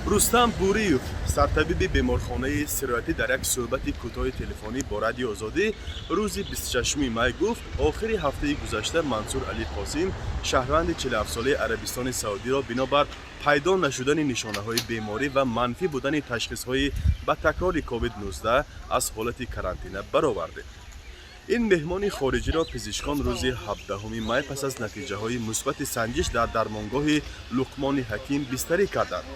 рустам буриев сартабиби беморхонаи сироятӣ дар як суҳбати кӯтоҳи телефонӣ бо радиои озодӣ рӯзи 26 май гуфт охири ҳафтаи гузашта мансур али қосим шаҳрванди 47-солаи арабистони саудиро бинобар пайдо нашудани нишонаҳои беморӣ ва манфӣ будани ташхисҳои ба такрори covid-19 аз ҳолати карантина бароварде. ин меҳмони хориҷиро пизишкон рӯзи 17 май пас аз натиҷаҳои мусбати санҷиш дар дармонгоҳи луқмони ҳаким бистарӣ карданд.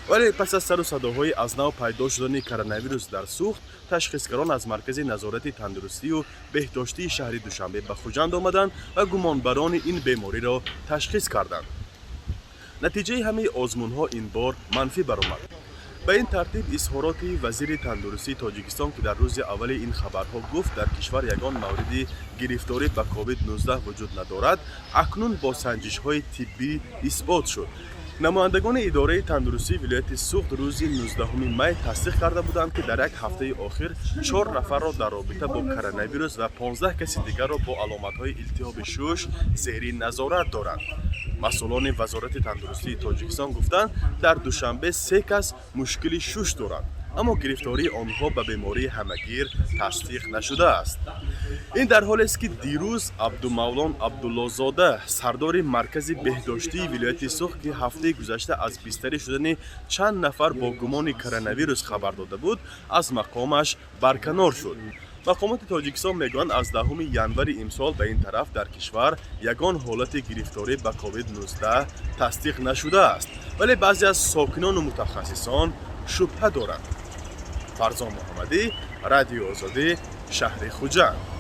вале пас аз сару садоҳои аз нав пайдо шудани коронавирус дар суғд ташхисгарон аз маркази назорати тандурустию беҳдоштии шаҳри душанбе ба хуҷанд омаданд ва гумонбарони ин бемориро ташхис карданд. натиҷаи ҳамаи озмунҳо ин бор манфӣ баромад. ба ин тартиб изҳороти вазири тандурустии тоҷикистон ки дар рӯзи аввали ин хабарҳо гуфт дар кишвар ягон мавриди гирифторӣ ба covid-19 вуҷуд надорад, акнун бо санҷишҳои тиббӣ исбот шуд. намояндагони идораи тандурустии вилояти суғд рӯзи 19 май тасдиқ карда буданд ки дар як ҳафтаи охир 4 нафарро дар робита бо коронавирус ва 15 каси дигарро бо аломатҳои илтиҳоби шуш зери назорат доранд. масъулони вазорати тандурустии тоҷикистон гуфтанд дар душанбе 3 кас мушкили шуш доранд, аммо гирифтории онҳо ба бемории ҳамагир тасдиқ нашудааст. ин дар ҳолест ки дирӯз абдумавлон абдуллозода сардори маркази беҳдоштии вилояти суғд ки ҳафтаи гузашта аз бистарӣ шудани чанд нафар бо гумони коронавирус хабар дода буд, аз мақомаш барканор шуд. мақомоти тоҷикистон мегӯянд аз 10 январи имсол ба ин тараф дар кишвар ягон ҳолати гирифторӣ ба covid-19 тасдиқ нашудааст, вале баъзе аз сокинону мутахассисон шубҳа доранд. фарзон муҳаммадӣ, радиои озодӣ, шаҳри хуҷанд.